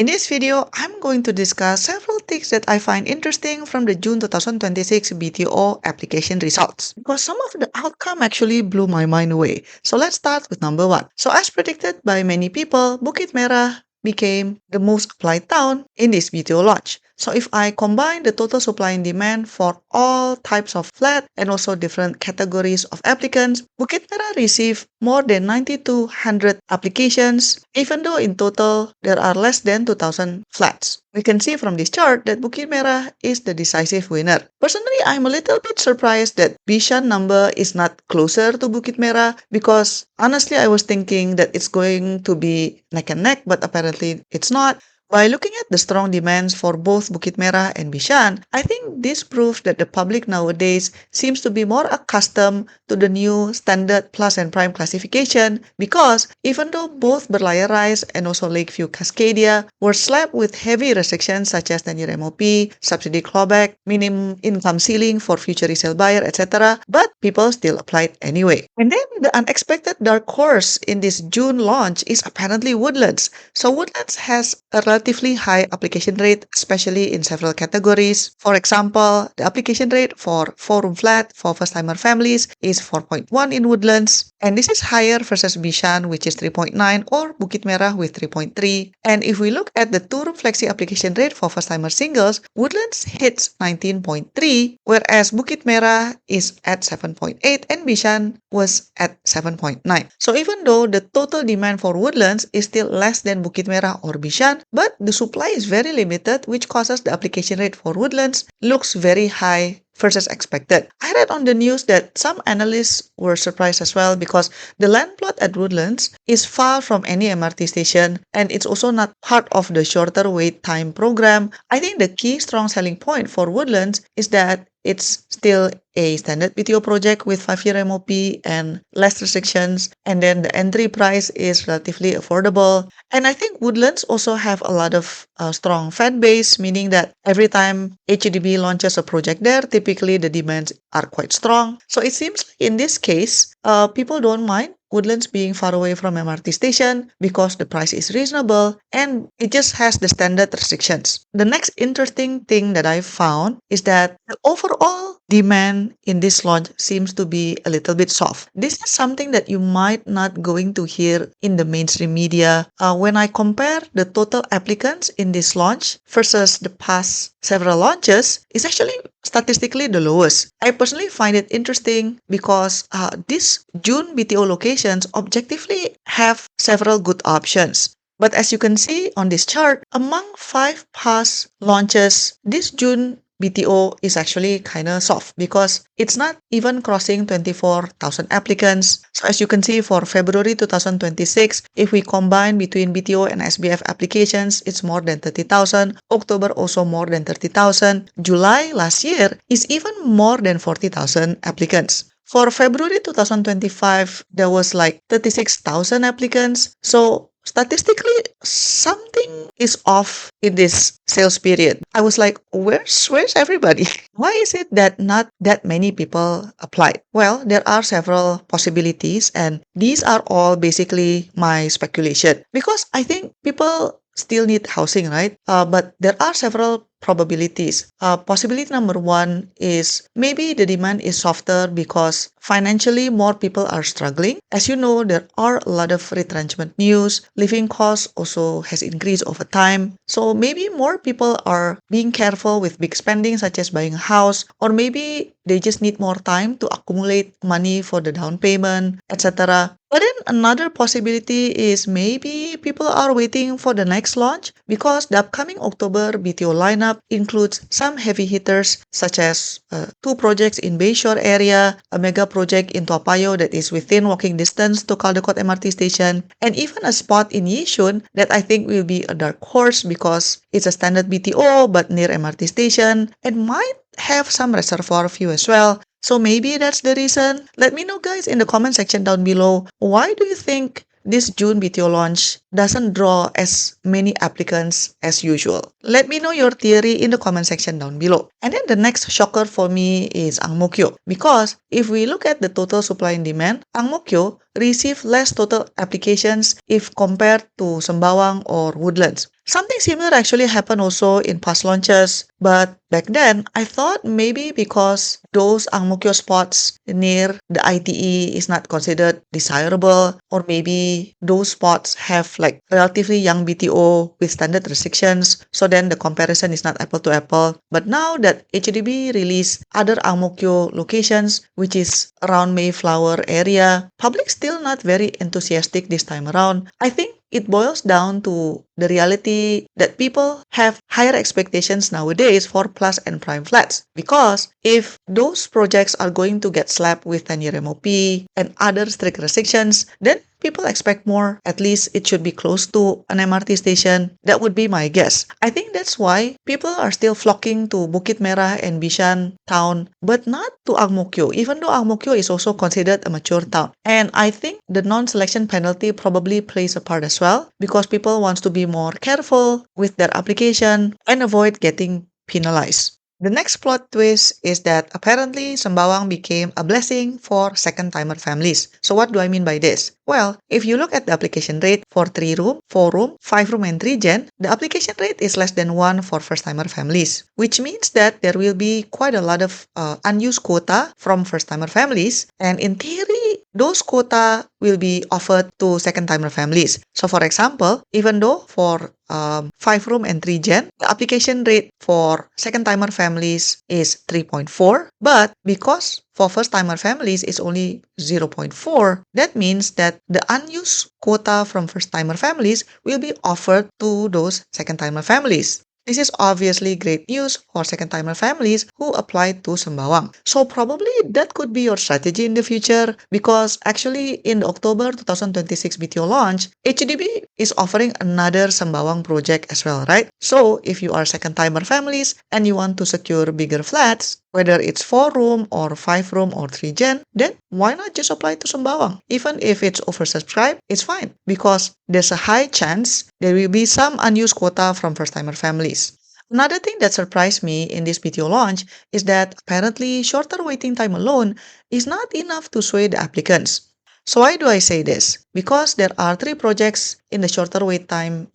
In this video, I'm going to discuss several things that I find interesting from the June 2026 BTO application results, because some of the outcome actually blew my mind away. So let's start with number one. So as predicted by many people, Bukit Merah became the most applied town in this BTO launch. So if I combine the total supply and demand for all types of flat and also different categories of applicants, Bukit Merah received more than 9,200 applications, even though in total there are less than 2,000 flats. We can see from this chart that Bukit Merah is the decisive winner. Personally, I'm a little bit surprised that Bishan number is not closer to Bukit Merah, because honestly I was thinking that it's going to be neck and neck, but apparently it's not. By looking at the strong demands for both Bukit Merah and Bishan, I think this proves that the public nowadays seems to be more accustomed to the new standard plus and prime classification, because even though both berlayar rise and also lakeview cascadia were slapped with heavy restrictions such as 10-year MOP, subsidy clawback, minimum income ceiling for future resale buyer, etc., but people still applied anyway. And then the unexpected dark horse in this June launch is apparently Woodlands. So Woodlands has a relatively high application rate, especially in several categories. For example, the application rate for 4-room flat for first-timer families is 4.1 in Woodlands, and this is higher versus Bishan, which is 3.9, or Bukit Merah with 3.3. And if we look at the 2-room flexi application rate for first-timer singles, Woodlands hits 19.3, whereas Bukit Merah is at 7.8 and Bishan was at 7.9. So even though the total demand for Woodlands is still less than Bukit Merah or Bishan, but the supply is very limited, which causes the application rate for Woodlands looks very high versus expected. I read on the news that some analysts were surprised as well, because the land plot at Woodlands is far from any MRT station, and it's also not part of the shorter wait time program. I think the key strong selling point for Woodlands is that it's still a standard BTO project with 5-year MOP and less restrictions, and then the entry price is relatively affordable. And I think Woodlands also have a lot of strong fan base, meaning that every time HDB launches a project there, typically the demands are quite strong. So it seems like in this case, people don't mind Woodlands being far away from MRT station because the price is reasonable and it just has the standard restrictions. The next interesting thing that I found is that the overall demand in this launch seems to be a little bit soft. This is something that you might not going to hear in the mainstream media. When I compare the total applicants in this launch versus the past several launches, it's actually statistically the lowest. I personally find it interesting because these June BTO locations objectively have several good options. But as you can see on this chart, among 5 past launches, this June BTO is actually kind of soft because it's not even crossing 24,000 applicants. So as you can see, for February 2026, if we combine between BTO and SBF applications, it's more than 30,000. October also more than 30,000. July last year is even more than 40,000 applicants. For February 2025, there was like 36,000 applicants. So statistically, something is off in this sales period. I was like, where's everybody? Why is it that not that many people applied? Well, there are several possibilities, and these are all basically my speculation, because I think people still need housing, right? But there are several probabilities. Possibility number one is maybe the demand is softer because financially more people are struggling. As you know, there are a lot of retrenchment news. Living costs also has increased over time. So maybe more people are being careful with big spending such as buying a house, or maybe they just need more time to accumulate money for the down payment, etc. But then another possibility is maybe people are waiting for the next launch because the upcoming October BTO lineup includes some heavy hitters such as 2 projects in Bayshore area, a mega project in Toa Payoh that is within walking distance to Caldecott MRT station, and even a spot in Yishun that I think will be a dark horse because it's a standard BTO but near MRT station and might have some reservoir view as well. So maybe that's the reason. Let me know, guys, in the comment section down below. Why do you think this June BTO launch doesn't draw as many applicants as usual? Let me know your theory in the comment section down below. And then the next shocker for me is Mo Kio, because if we look at the total supply and demand, Mo Kio received less total applications if compared to Sembawang or Woodlands. Something similar actually happened also in past launches, but back then I thought maybe because those Ang Mo Kio spots near the ITE is not considered desirable, or maybe those spots have like relatively young BTO with standard restrictions, so then the comparison is not apple to apple. But now that HDB released other Ang Mo Kio locations, which is around Mayflower area, public still not very enthusiastic this time around. I think it boils down to the reality that people have higher expectations nowadays for plus and prime flats. Because if those projects are going to get slapped with 10-year MOP and other strict restrictions, then people expect more. At least it should be close to an MRT station. That would be my guess. I think that's why people are still flocking to Bukit Merah and Bishan town, but not to Ang Mo Kio, even though Ang Mo Kio is also considered a mature town. And I think the non-selection penalty probably plays a part as well, because people want to be more careful with their application and avoid getting penalized. The next plot twist is that apparently Sembawang became a blessing for second-timer families. So what do I mean by this? Well, if you look at the application rate for 3-room, 4-room, 5-room and 3-gen, the application rate is less than 1 for first-timer families, which means that there will be quite a lot of unused quota from first-timer families, and in theory, those quota will be offered to second-timer families. So for example, even though for 5-room and 3-gen, the application rate for second-timer families is 3.4, but because for first-timer families is only 0.4, that means that the unused quota from first-timer families will be offered to those second-timer families. This is obviously great news for second-timer families who apply to Sembawang. So probably that could be your strategy in the future, because actually in the October 2026 BTO launch, HDB is offering another Sembawang project as well, right? So if you are second-timer families and you want to secure bigger flats, whether it's 4-room or 5-room or 3-gen, then why not just apply to Sembawang? Even if it's oversubscribed, it's fine, because there's a high chance there will be some unused quota from first-timer families. Another thing that surprised me in this BTO launch is that apparently shorter waiting time alone is not enough to sway the applicants. So why do I say this? Because there are 3 projects in the shorter wait time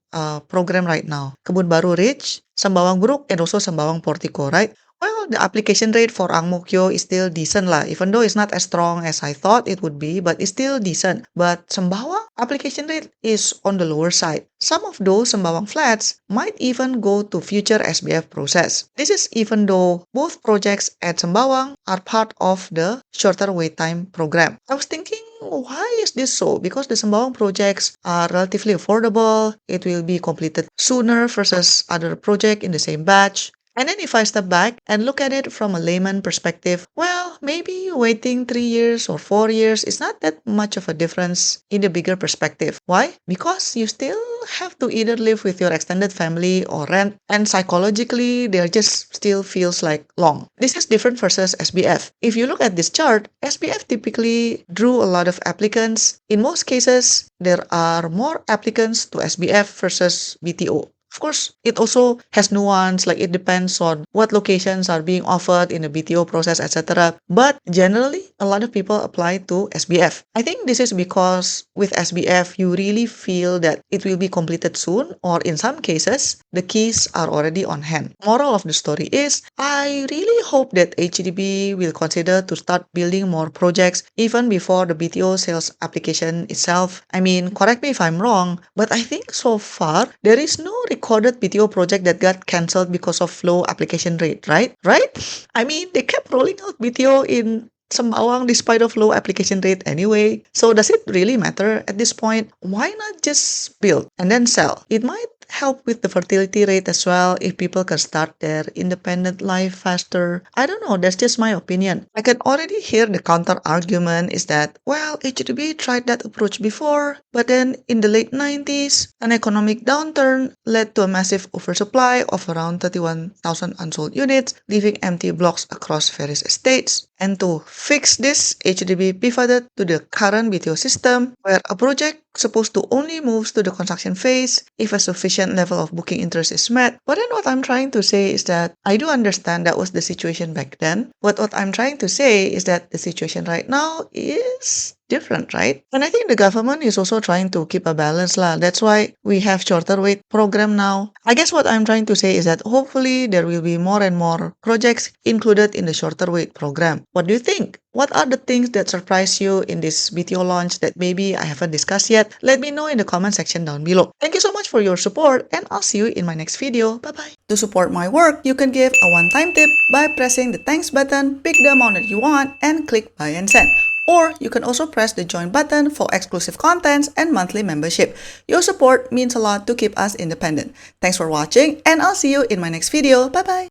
program right now. Kebun Baru Ridge, Sembawang Brook, and also Sembawang Portico, right? Well, the application rate for Ang Mo Kio is still decent lah, even though it's not as strong as I thought it would be, but it's still decent. But Sembawang application rate is on the lower side. Some of those Sembawang flats might even go to future SBF process. This is even though both projects at Sembawang are part of the shorter wait time program. I was thinking, why is this so? Because the Sembawang projects are relatively affordable, it will be completed sooner versus other project in the same batch. And then if I step back and look at it from a layman perspective, well, maybe waiting 3 years or 4 years is not that much of a difference in the bigger perspective. Why? Because you still have to either live with your extended family or rent, and psychologically, there just still feels like long. This is different versus SBF. If you look at this chart, SBF typically drew a lot of applicants. In most cases, there are more applicants to SBF versus BTO. Of course, it also has nuance, like it depends on what locations are being offered in the BTO process, etc. But generally, a lot of people apply to SBF. I think this is because with SBF, you really feel that it will be completed soon, or in some cases, the keys are already on hand. Moral of the story is, I really hope that HDB will consider to start building more projects even before the BTO sales application itself. I mean, correct me if I'm wrong, but I think so far, there is no recorded BTO project that got cancelled because of low application rate, right? Right? I mean, they kept rolling out BTO in Sembawang despite of low application rate anyway. So does it really matter at this point? Why not just build and then sell? It might help with the fertility rate as well if people can start their independent life faster. I don't know, that's just my opinion. I can already hear the counter argument is that, well, HDB tried that approach before, but then in the late 90s, an economic downturn led to a massive oversupply of around 31,000 unsold units, leaving empty blocks across various estates. And to fix this, HDB pivoted to the current BTO system, where a project supposed to only moves to the construction phase if a sufficient level of booking interest is met. But then what I'm trying to say is that I do understand that was the situation back then. But what I'm trying to say is that the situation right now is different, right? And I think the government is also trying to keep a balance lah. That's why we have shorter wait program now. I guess what I'm trying to say is that hopefully there will be more and more projects included in the shorter wait program. What do you think? What are the things that surprise you in this BTO launch that maybe I haven't discussed yet? Let me know in the comment section down below. Thank you so much for your support, and I'll see you in my next video. Bye bye. To support my work, you can give a one-time tip by pressing the thanks button, pick the amount that you want, and click buy and send. Or you can also press the join button for exclusive contents and monthly membership. Your support means a lot to keep us independent. Thanks for watching, and I'll see you in my next video. Bye bye.